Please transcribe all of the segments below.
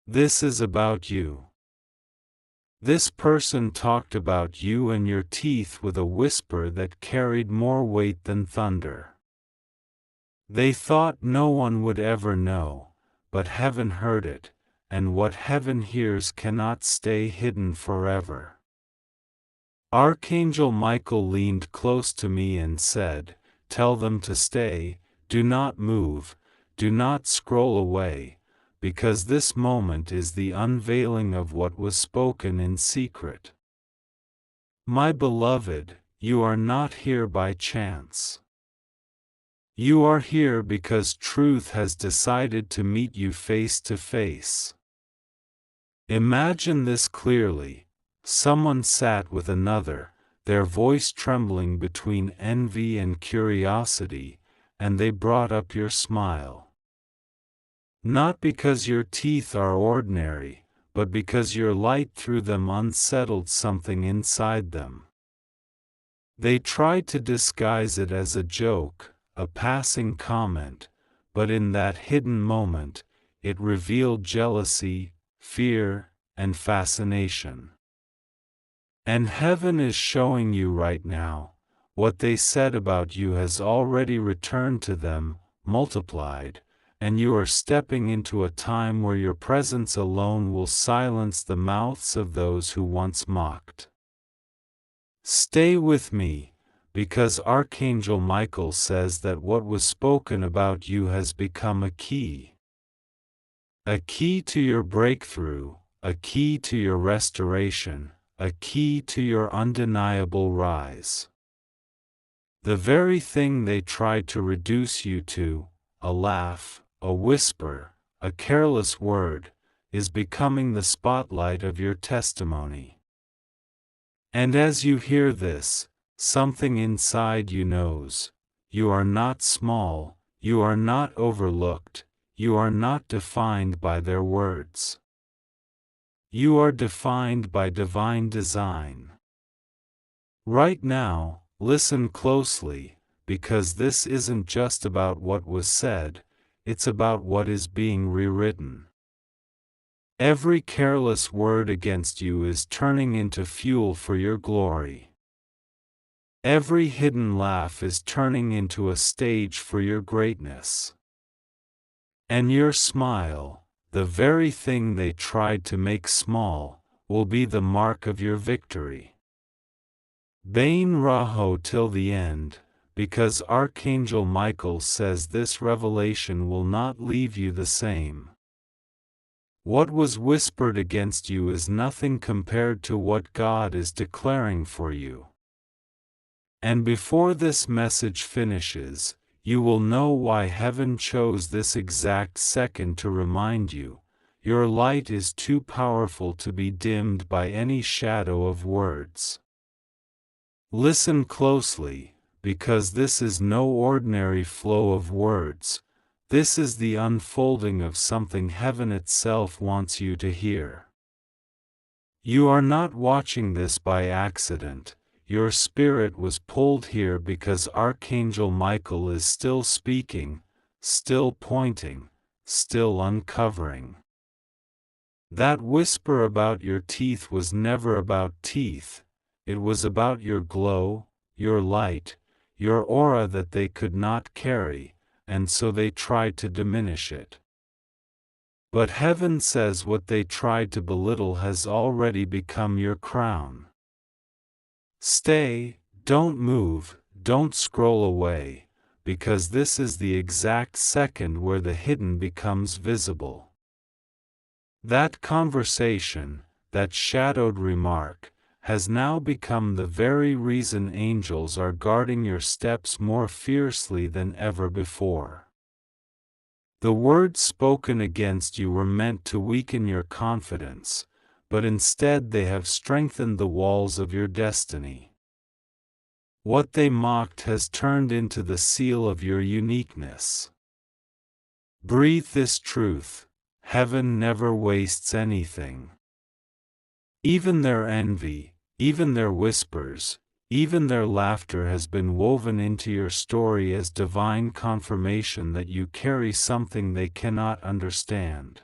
This is about you. This person talked about you and your teeth with a whisper that carried more weight than thunder. They thought no one would ever know, but heaven heard it, and what heaven hears cannot stay hidden forever. Archangel Michael leaned close to me and said, "Tell them to stay, do not move, do not scroll away, because this moment is the unveiling of what was spoken in secret. My beloved, you are not here by chance. You are here because truth has decided to meet you face to face. Imagine this clearly. Someone sat with another, their voice trembling between envy and curiosity, and they brought up your smile. Not because your teeth are ordinary, but because your light through them unsettled something inside them. They tried to disguise it as a joke, a passing comment, but in that hidden moment, it revealed jealousy, fear, and fascination. And heaven is showing you right now, what they said about you has already returned to them, multiplied, and you are stepping into a time where your presence alone will silence the mouths of those who once mocked. Stay with me, because Archangel Michael says that what was spoken about you has become a key. A key to your breakthrough, a key to your restoration, a key to your undeniable rise. The very thing they tried to reduce you to, a laugh, a whisper, a careless word, is becoming the spotlight of your testimony. And as you hear this, something inside you knows, you are not small, you are not overlooked, you are not defined by their words. You are defined by divine design. Right now, listen closely, because this isn't just about what was said, it's about what is being rewritten. Every careless word against you is turning into fuel for your glory. Every hidden laugh is turning into a stage for your greatness. And your smile, the very thing they tried to make small, will be the mark of your victory. Bain Raho till the end, because Archangel Michael says this revelation will not leave you the same. What was whispered against you is nothing compared to what God is declaring for you. And before this message finishes, you will know why heaven chose this exact second to remind you, your light is too powerful to be dimmed by any shadow of words. Listen closely, because this is no ordinary flow of words, this is the unfolding of something heaven itself wants you to hear. You are not watching this by accident. Your spirit was pulled here because Archangel Michael is still speaking, still pointing, still uncovering. That whisper about your teeth was never about teeth, it was about your glow, your light, your aura that they could not carry, and so they tried to diminish it. But heaven says what they tried to belittle has already become your crown. Stay, don't move, don't scroll away, because this is the exact second where the hidden becomes visible. That conversation, that shadowed remark, has now become the very reason angels are guarding your steps more fiercely than ever before. The words spoken against you were meant to weaken your confidence, but instead they have strengthened the walls of your destiny. What they mocked has turned into the seal of your uniqueness. Breathe this truth: heaven never wastes anything. Even their envy, even their whispers, even their laughter has been woven into your story as divine confirmation that you carry something they cannot understand.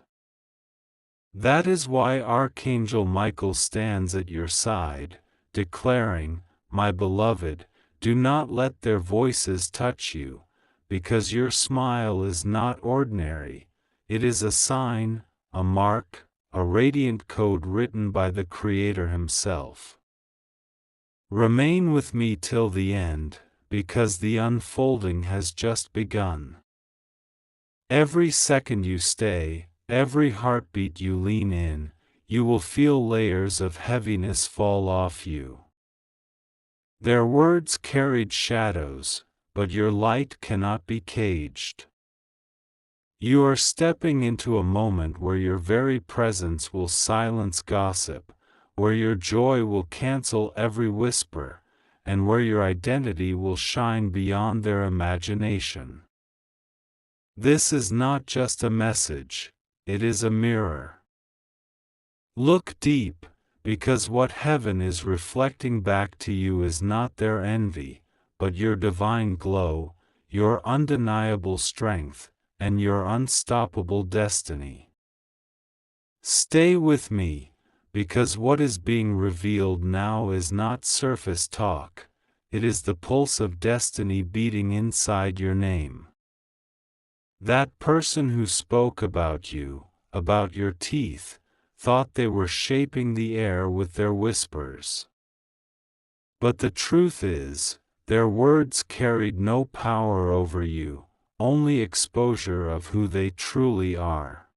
That is why Archangel Michael stands at your side, declaring, "My beloved, do not let their voices touch you, because your smile is not ordinary. It is a sign, a mark, a radiant code written by the Creator Himself. Remain with me till the end, because the unfolding has just begun. Every second you stay, every heartbeat you lean in, you will feel layers of heaviness fall off you. Their words carried shadows, but your light cannot be caged. You are stepping into a moment where your very presence will silence gossip, where your joy will cancel every whisper, and where your identity will shine beyond their imagination. This is not just a message, it is a mirror. Look deep, because what heaven is reflecting back to you is not their envy, but your divine glow, your undeniable strength, and your unstoppable destiny. Stay with me, because what is being revealed now is not surface talk, it is the pulse of destiny beating inside your name. That person who spoke about you, about your teeth, thought they were shaping the air with their whispers. But the truth is, their words carried no power over you, only exposure of who they truly are.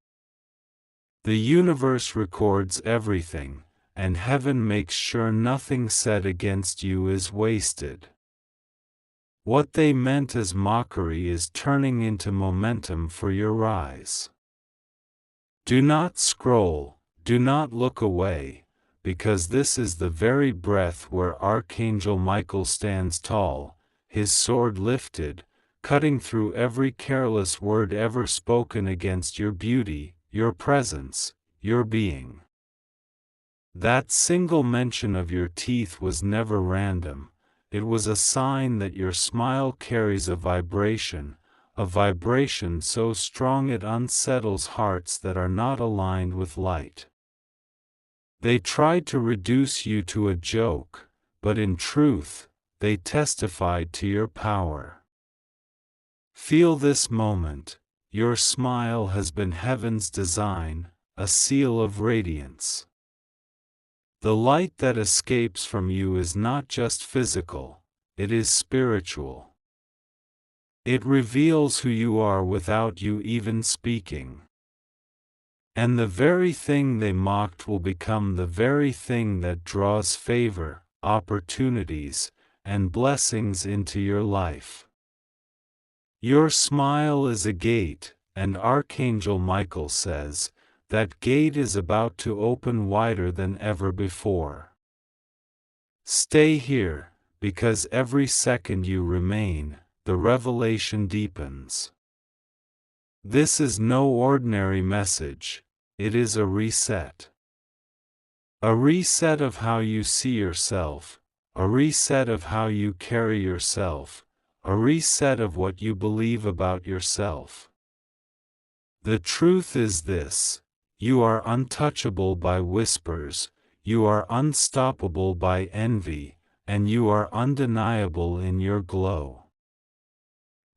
The universe records everything, and heaven makes sure nothing said against you is wasted. What they meant as mockery is turning into momentum for your rise. Do not scroll. Do not look away, because this is the very breath where Archangel Michael stands tall, his sword lifted, cutting through every careless word ever spoken against your beauty, your presence, your being. That single mention of your teeth was never random, it was a sign that your smile carries a vibration so strong it unsettles hearts that are not aligned with light. They tried to reduce you to a joke, but in truth, they testified to your power. Feel this moment, your smile has been heaven's design, a seal of radiance. The light that escapes from you is not just physical, it is spiritual. It reveals who you are without you even speaking. And the very thing they mocked will become the very thing that draws favor, opportunities, and blessings into your life. Your smile is a gate, and Archangel Michael says, that gate is about to open wider than ever before. Stay here, because every second you remain, the revelation deepens. This is no ordinary message. It is a reset. A reset of how you see yourself, a reset of how you carry yourself, a reset of what you believe about yourself. The truth is this: you are untouchable by whispers, you are unstoppable by envy, and you are undeniable in your glow.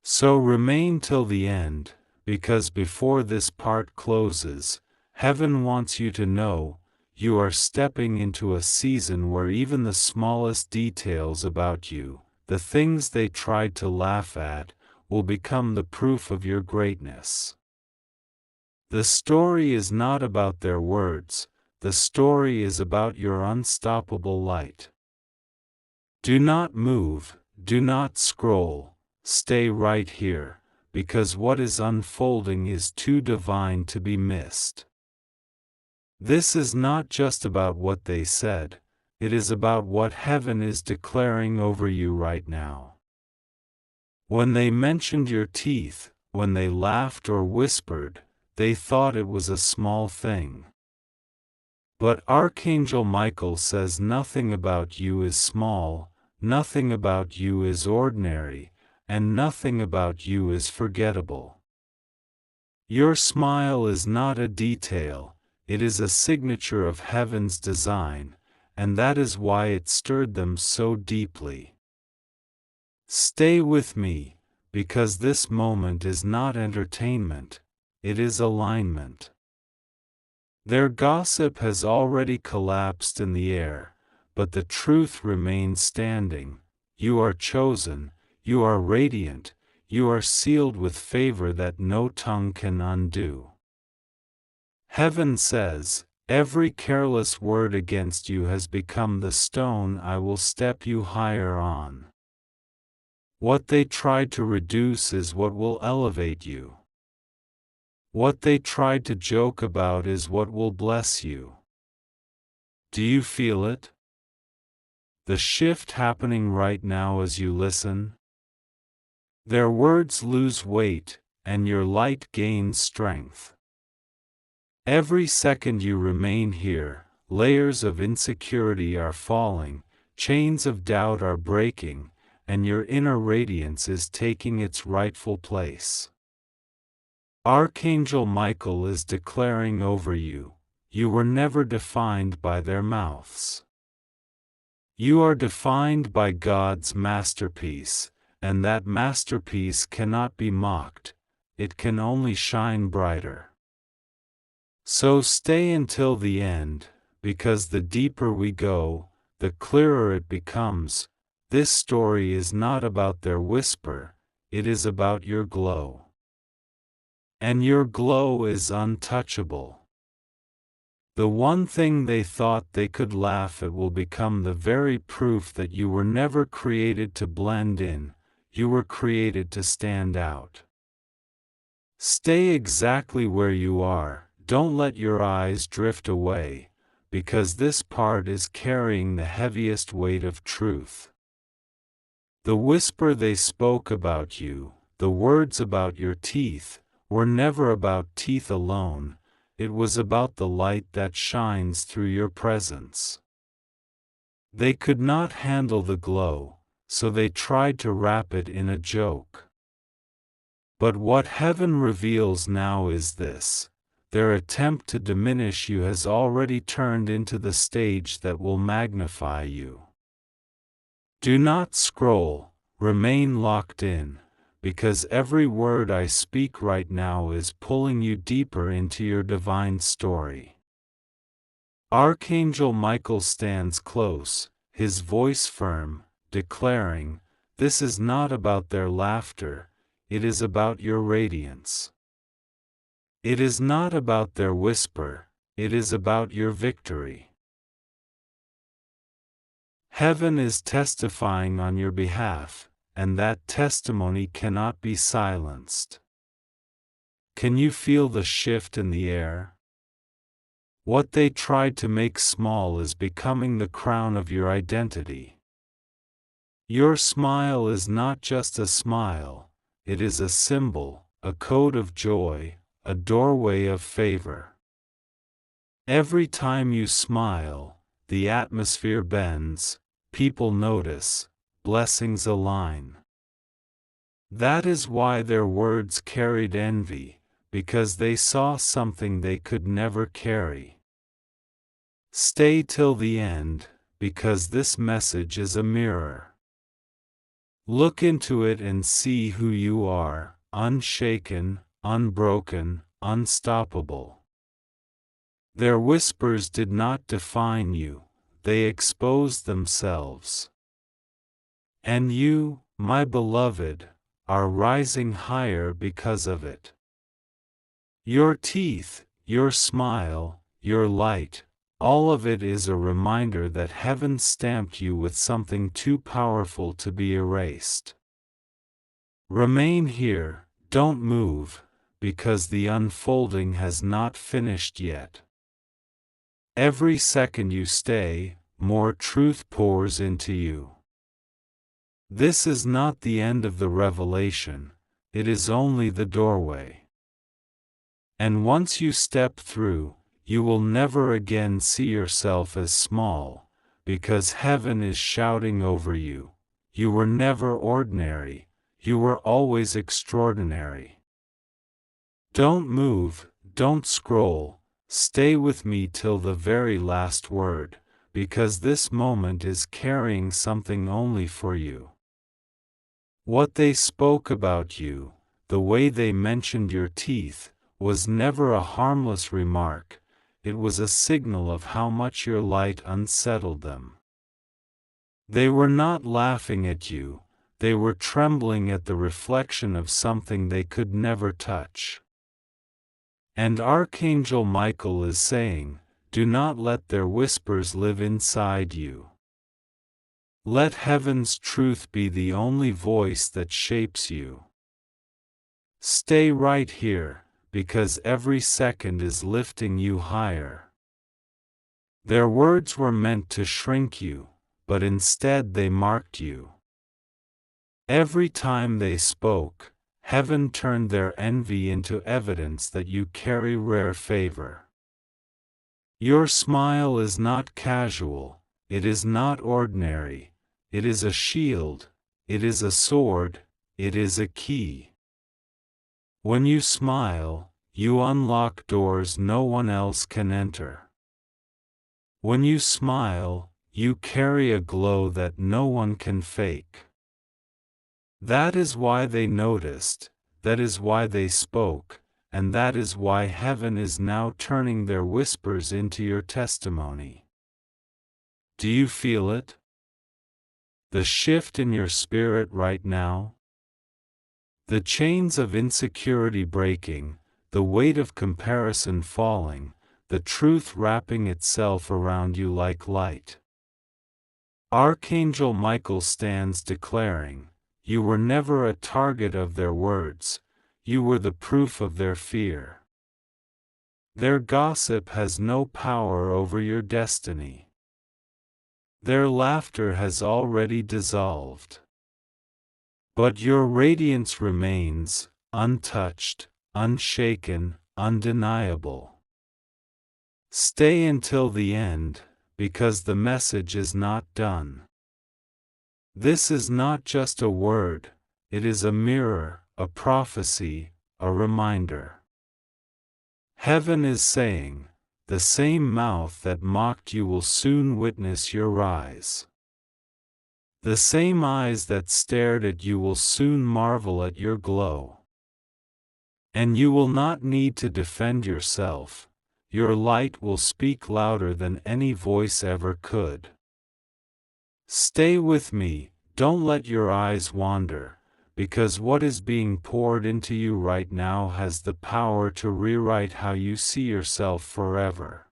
So remain till the end, because before this part closes, heaven wants you to know, you are stepping into a season where even the smallest details about you, the things they tried to laugh at, will become the proof of your greatness. The story is not about their words, the story is about your unstoppable light. Do not move, do not scroll, stay right here, because what is unfolding is too divine to be missed. This is not just about what they said, it is about what heaven is declaring over you right now. When they mentioned your teeth, when they laughed or whispered, they thought it was a small thing. But Archangel Michael says nothing about you is small, nothing about you is ordinary, and nothing about you is forgettable. Your smile is not a detail, it is a signature of heaven's design, and that is why it stirred them so deeply. Stay with me, because this moment is not entertainment, it is alignment. Their gossip has already collapsed in the air, but the truth remains standing. You are chosen, you are radiant, you are sealed with favor that no tongue can undo. Heaven says, every careless word against you has become the stone I will step you higher on. What they tried to reduce is what will elevate you. What they tried to joke about is what will bless you. Do you feel it? The shift happening right now as you listen? Their words lose weight, and your light gains strength. Every second you remain here, layers of insecurity are falling, chains of doubt are breaking, and your inner radiance is taking its rightful place. Archangel Michael is declaring over you, you were never defined by their mouths. You are defined by God's masterpiece, and that masterpiece cannot be mocked, it can only shine brighter. So stay until the end, because the deeper we go, the clearer it becomes. This story is not about their whisper, it is about your glow. And your glow is untouchable. The one thing they thought they could laugh at will become the very proof that you were never created to blend in, you were created to stand out. Stay exactly where you are. Don't let your eyes drift away, because this part is carrying the heaviest weight of truth. The whisper they spoke about you, the words about your teeth, were never about teeth alone, it was about the light that shines through your presence. They could not handle the glow, so they tried to wrap it in a joke. But what heaven reveals now is this. Their attempt to diminish you has already turned into the stage that will magnify you. Do not scroll, remain locked in, because every word I speak right now is pulling you deeper into your divine story. Archangel Michael stands close, his voice firm, declaring, this is not about their laughter, it is about your radiance. It is not about their whisper, it is about your victory. Heaven is testifying on your behalf, and that testimony cannot be silenced. Can you feel the shift in the air? What they tried to make small is becoming the crown of your identity. Your smile is not just a smile, it is a symbol, a code of joy, a doorway of favor. Every time you smile, the atmosphere bends, people notice, blessings align. That is why their words carried envy, because they saw something they could never carry. Stay till the end, because this message is a mirror. Look into it and see who you are, unshaken, unbroken, unstoppable. Their whispers did not define you, they exposed themselves. And you, my beloved, are rising higher because of it. Your teeth, your smile, your light, all of it is a reminder that heaven stamped you with something too powerful to be erased. Remain here, don't move, because the unfolding has not finished yet. Every second you stay, more truth pours into you. This is not the end of the revelation, it is only the doorway. And once you step through, you will never again see yourself as small, because heaven is shouting over you. You were never ordinary, you were always extraordinary. Don't move, don't scroll, Stay with me till the very last word, because this moment is carrying something only for you. What they spoke about you, the way they mentioned your teeth, was never a harmless remark, it was a signal of how much your light unsettled them. They were not laughing at you, they were trembling at the reflection of something they could never touch. And Archangel Michael is saying, do not let their whispers live inside you. Let heaven's truth be the only voice that shapes you. Stay right here, because every second is lifting you higher. Their words were meant to shrink you, but instead they marked you. Every time they spoke, heaven turned their envy into evidence that you carry rare favor. Your smile is not casual, it is not ordinary, it is a shield, it is a sword, it is a key. When you smile, you unlock doors no one else can enter. When you smile, you carry a glow that no one can fake. That is why they noticed, that is why they spoke, and that is why heaven is now turning their whispers into your testimony. Do you feel it? The shift in your spirit right now? The chains of insecurity breaking, the weight of comparison falling, the truth wrapping itself around you like light. Archangel Michael stands declaring, you were never a target of their words, you were the proof of their fear. Their gossip has no power over your destiny. Their laughter has already dissolved. But your radiance remains, untouched, unshaken, undeniable. Stay until the end, because the message is not done. This is not just a word, it is a mirror, a prophecy, a reminder. Heaven is saying, the same mouth that mocked you will soon witness your rise. The same eyes that stared at you will soon marvel at your glow. And you will not need to defend yourself, your light will speak louder than any voice ever could. Stay with me, don't let your eyes wander, because what is being poured into you right now has the power to rewrite how you see yourself forever.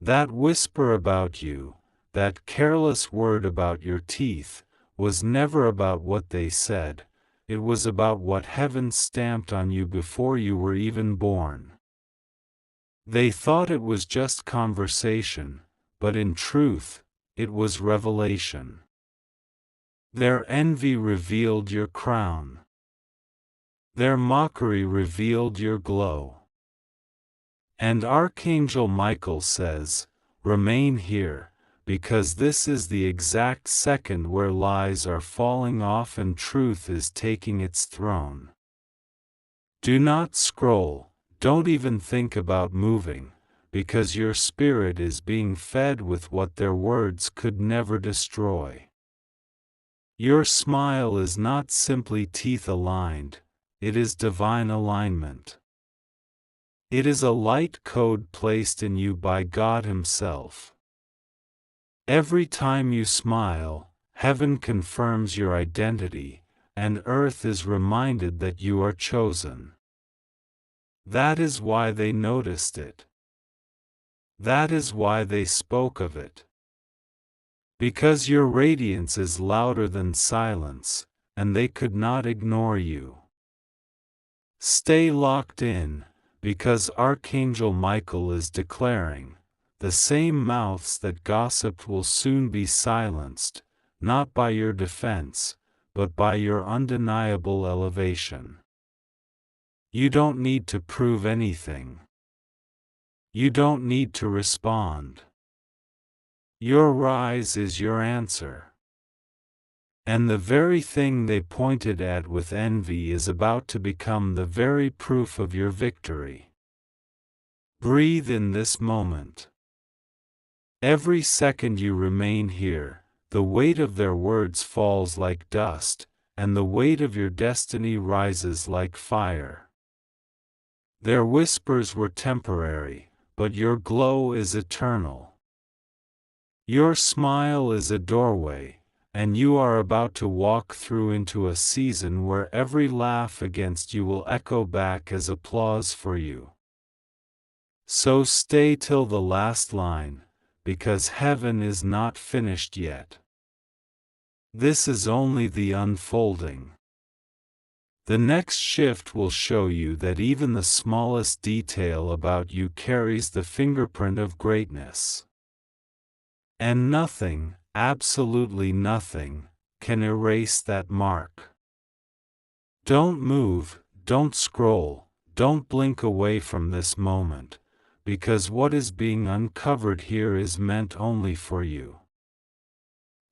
That whisper about you, that careless word about your teeth, was never about what they said, it was about what heaven stamped on you before you were even born. They thought it was just conversation, but in truth, it was revelation. Their envy revealed your crown. Their mockery revealed your glow. And Archangel Michael says, remain here, because this is the exact second where lies are falling off and truth is taking its throne. Do not scroll, don't even think about moving, because your spirit is being fed with what their words could never destroy. Your smile is not simply teeth aligned, it is divine alignment. It is a light code placed in you by God Himself. Every time you smile, heaven confirms your identity, and earth is reminded that you are chosen. That is why they noticed it. That is why they spoke of it. Because your radiance is louder than silence, and they could not ignore you. Stay locked in, because Archangel Michael is declaring, the same mouths that gossiped will soon be silenced, not by your defense, but by your undeniable elevation. You don't need to prove anything. You don't need to respond. Your rise is your answer. And the very thing they pointed at with envy is about to become the very proof of your victory. Breathe in this moment. Every second you remain here, the weight of their words falls like dust, and the weight of your destiny rises like fire. Their whispers were temporary, but your glow is eternal. Your smile is a doorway, and you are about to walk through into a season where every laugh against you will echo back as applause for you. So stay till the last line, because heaven is not finished yet. This is only the unfolding. The next shift will show you that even the smallest detail about you carries the fingerprint of greatness. And nothing, absolutely nothing, can erase that mark. Don't move, don't scroll, don't blink away from this moment, because what is being uncovered here is meant only for you.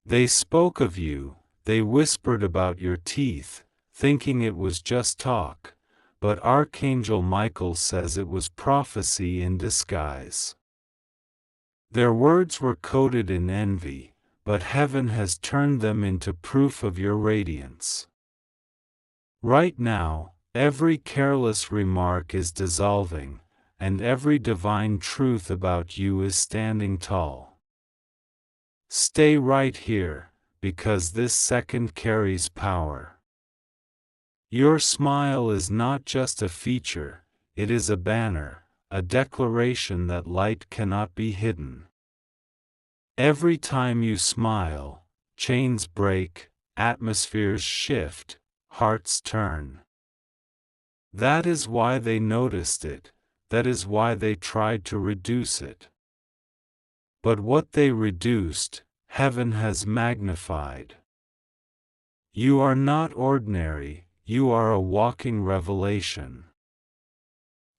They spoke of you, they whispered about your teeth, thinking it was just talk, but Archangel Michael says it was prophecy in disguise. Their words were coated in envy, but heaven has turned them into proof of your radiance. Right now, every careless remark is dissolving, and every divine truth about you is standing tall. Stay right here, because this second carries power. Your smile is not just a feature, it is a banner, a declaration that light cannot be hidden. Every time you smile, chains break, atmospheres shift, hearts turn. That is why they noticed it, that is why they tried to reduce it. But what they reduced, heaven has magnified. You are not ordinary, you are a walking revelation.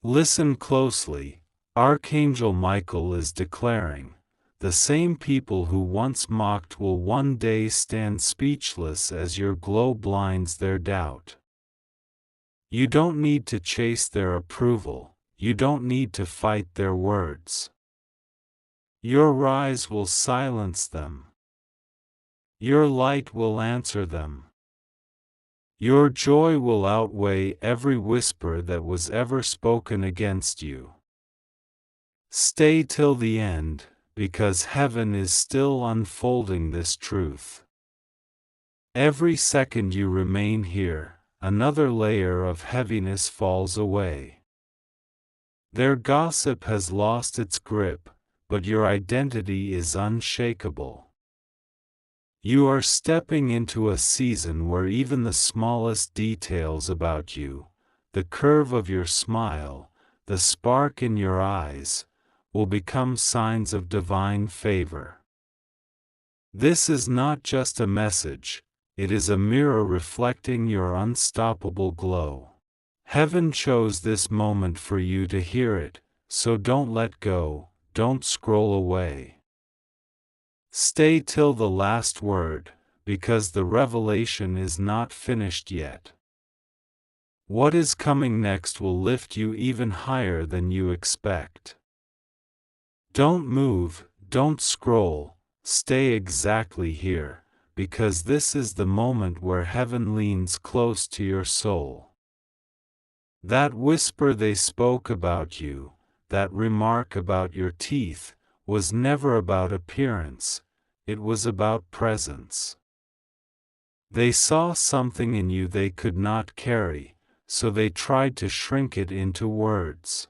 Listen closely, Archangel Michael is declaring, the same people who once mocked will one day stand speechless as your glow blinds their doubt. You don't need to chase their approval, you don't need to fight their words. Your rise will silence them. Your light will answer them. Your joy will outweigh every whisper that was ever spoken against you. Stay till the end, because heaven is still unfolding this truth. Every second you remain here, another layer of heaviness falls away. Their gossip has lost its grip, but your identity is unshakable. You are stepping into a season where even the smallest details about you, the curve of your smile, the spark in your eyes, will become signs of divine favor. This is not just a message, it is a mirror reflecting your unstoppable glow. Heaven chose this moment for you to hear it, so don't let go. Don't scroll away. Stay till the last word, because the revelation is not finished yet. What is coming next will lift you even higher than you expect. Don't move, don't scroll, stay exactly here, because this is the moment where heaven leans close to your soul. That whisper they spoke about you, that remark about your teeth, was never about appearance, it was about presence. They saw something in you they could not carry, so they tried to shrink it into words.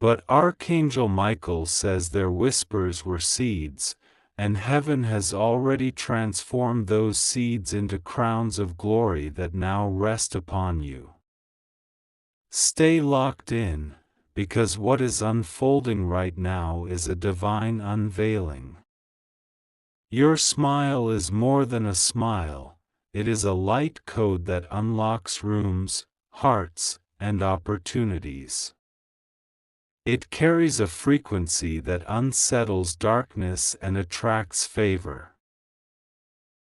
But Archangel Michael says their whispers were seeds, and heaven has already transformed those seeds into crowns of glory that now rest upon you. Stay locked in, because what is unfolding right now is a divine unveiling. Your smile is more than a smile, it is a light code that unlocks rooms, hearts, and opportunities. It carries a frequency that unsettles darkness and attracts favor.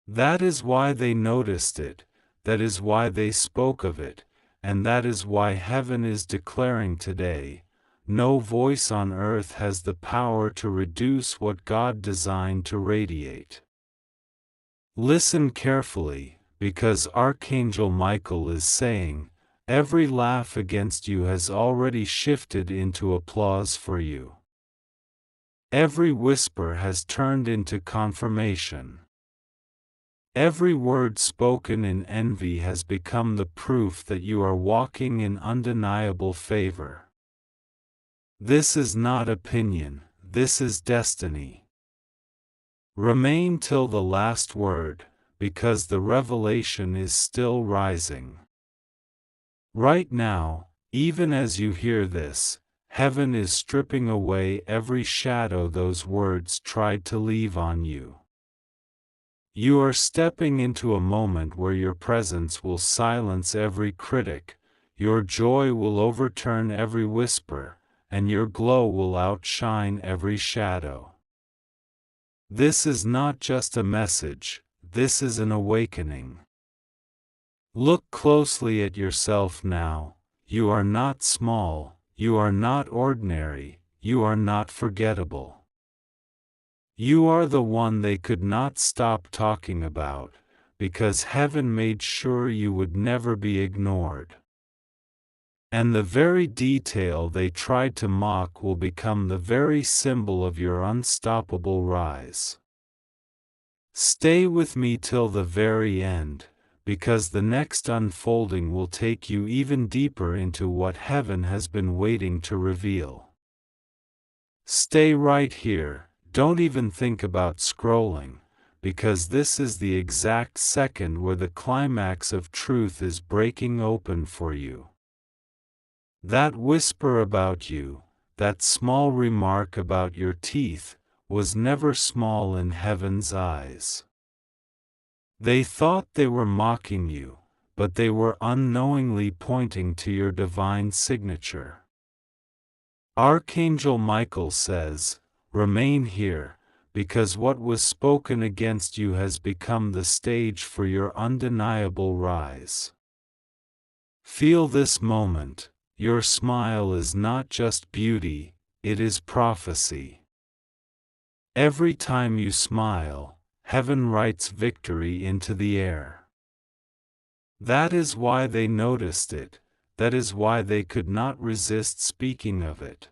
That is why they noticed it, that is why they spoke of it, and that is why heaven is declaring today, no voice on earth has the power to reduce what God designed to radiate. Listen carefully, because Archangel Michael is saying, every laugh against you has already shifted into applause for you. Every whisper has turned into confirmation. Every word spoken in envy has become the proof that you are walking in undeniable favor. This is not opinion, this is destiny. Remain till the last word, because the revelation is still rising. Right now, even as you hear this, heaven is stripping away every shadow those words tried to leave on you. You are stepping into a moment where your presence will silence every critic, your joy will overturn every whisper, and your glow will outshine every shadow. This is not just a message, this is an awakening. Look closely at yourself now. You are not small, you are not ordinary, you are not forgettable. You are the one they could not stop talking about, because heaven made sure you would never be ignored. And the very detail they tried to mock will become the very symbol of your unstoppable rise. Stay with me till the very end, because the next unfolding will take you even deeper into what heaven has been waiting to reveal. Stay right here. Don't even think about scrolling, because this is the exact second where the climax of truth is breaking open for you. That whisper about you, that small remark about your teeth, was never small in heaven's eyes. They thought they were mocking you, but they were unknowingly pointing to your divine signature. Archangel Michael says, remain here, because what was spoken against you has become the stage for your undeniable rise. Feel this moment. Your smile is not just beauty, it is prophecy. Every time you smile, heaven writes victory into the air. That is why they noticed it, that is why they could not resist speaking of it.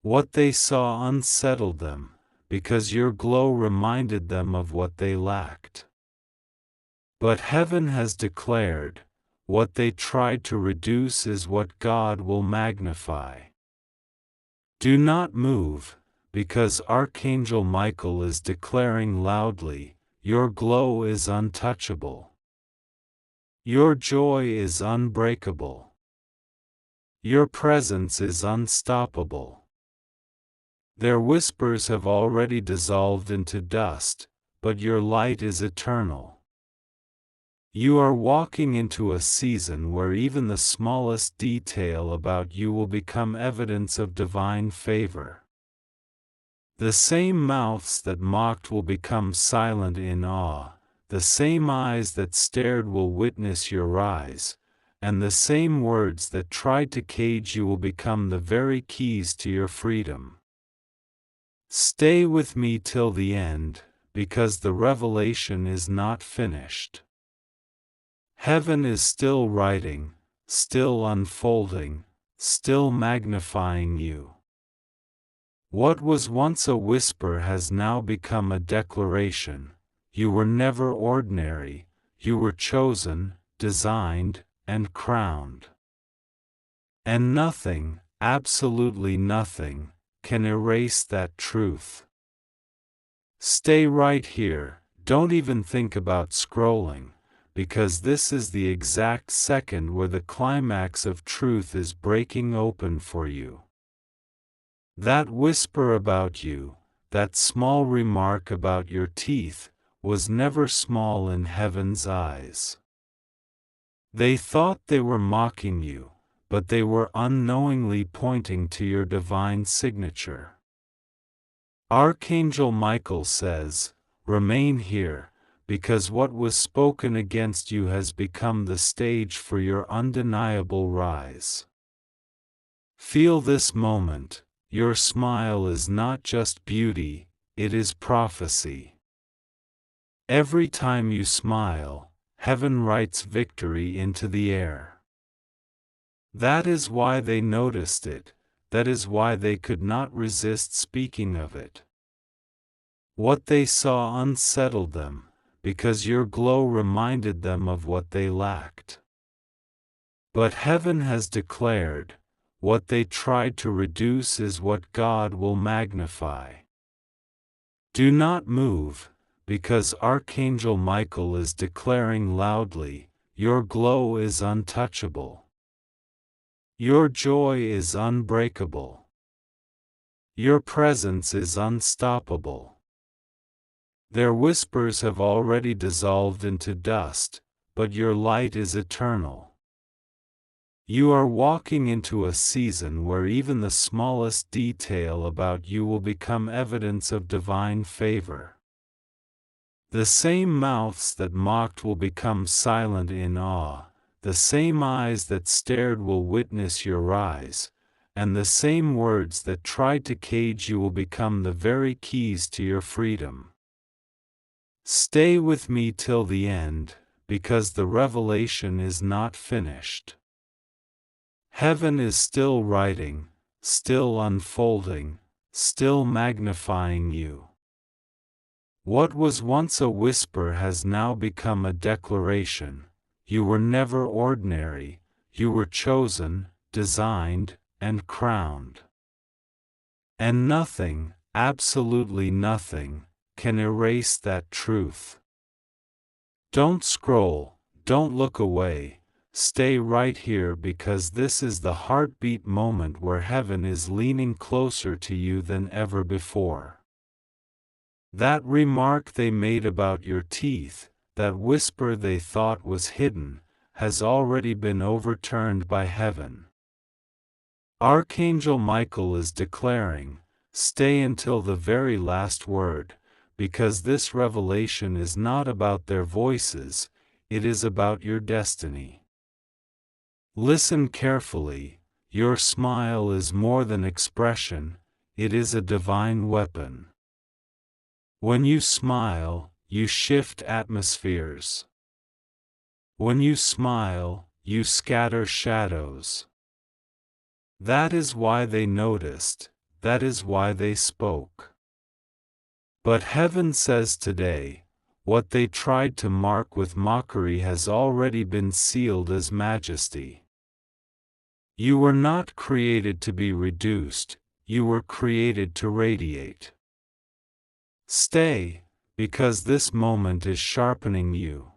What they saw unsettled them, because your glow reminded them of what they lacked. But heaven has declared, what they tried to reduce is what God will magnify. Do not move, because Archangel Michael is declaring loudly, your glow is untouchable. Your joy is unbreakable. Your presence is unstoppable. Their whispers have already dissolved into dust, but your light is eternal. You are walking into a season where even the smallest detail about you will become evidence of divine favor. The same mouths that mocked will become silent in awe, the same eyes that stared will witness your rise, and the same words that tried to cage you will become the very keys to your freedom. Stay with me till the end, because the revelation is not finished. Heaven is still writing, still unfolding, still magnifying you. What was once a whisper has now become a declaration. You were never ordinary, you were chosen, designed, and crowned. And nothing, absolutely nothing, can erase that truth. Stay right here, don't even think about scrolling, because this is the exact second where the climax of truth is breaking open for you. That whisper about you, that small remark about your teeth, was never small in heaven's eyes. They thought they were mocking you, but they were unknowingly pointing to your divine signature. Archangel Michael says, remain here, because what was spoken against you has become the stage for your undeniable rise. Feel this moment. Your smile is not just beauty, it is prophecy. Every time you smile, heaven writes victory into the air. That is why they noticed it, that is why they could not resist speaking of it. What they saw unsettled them, because your glow reminded them of what they lacked. But heaven has declared, what they tried to reduce is what God will magnify. Do not move, because Archangel Michael is declaring loudly, your glow is untouchable. Your joy is unbreakable. Your presence is unstoppable. Their whispers have already dissolved into dust, but your light is eternal. You are walking into a season where even the smallest detail about you will become evidence of divine favor. The same mouths that mocked will become silent in awe, the same eyes that stared will witness your rise, and the same words that tried to cage you will become the very keys to your freedom. Stay with me till the end, because the revelation is not finished. Heaven is still writing, still unfolding, still magnifying you. What was once a whisper has now become a declaration. You were never ordinary, you were chosen, designed, and crowned. And nothing, absolutely nothing, can erase that truth. Don't scroll, don't look away, stay right here, because this is the heartbeat moment where heaven is leaning closer to you than ever before. That remark they made about your teeth, that whisper they thought was hidden, has already been overturned by heaven. Archangel Michael is declaring, stay until the very last word, because this revelation is not about their voices, it is about your destiny. Listen carefully, your smile is more than expression, it is a divine weapon. When you smile, you shift atmospheres. When you smile, you scatter shadows. That is why they noticed, that is why they spoke. But heaven says today, what they tried to mark with mockery has already been sealed as majesty. You were not created to be reduced, you were created to radiate. Stay, because this moment is sharpening you.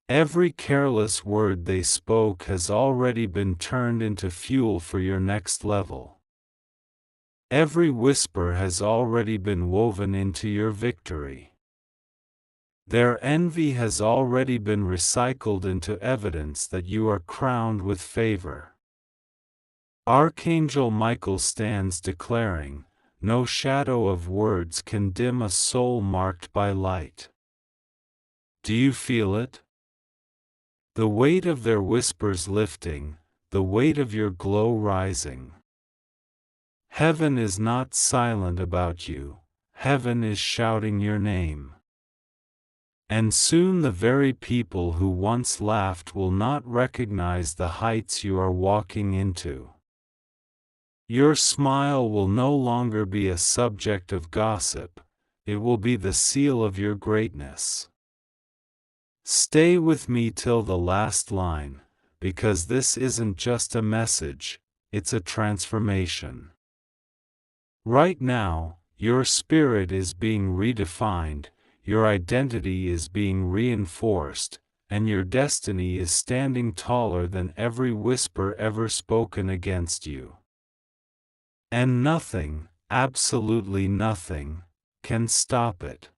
Every careless word they spoke has already been turned into fuel for your next level. Every whisper has already been woven into your victory. Their envy has already been recycled into evidence that you are crowned with favor. Archangel Michael stands declaring, no shadow of words can dim a soul marked by light. Do you feel it? The weight of their whispers lifting, the weight of your glow rising. Heaven is not silent about you, heaven is shouting your name. And soon the very people who once laughed will not recognize the heights you are walking into. Your smile will no longer be a subject of gossip, it will be the seal of your greatness. Stay with me till the last line, because this isn't just a message, it's a transformation. Right now, your spirit is being redefined, your identity is being reinforced, and your destiny is standing taller than every whisper ever spoken against you. And nothing, absolutely nothing, can stop it.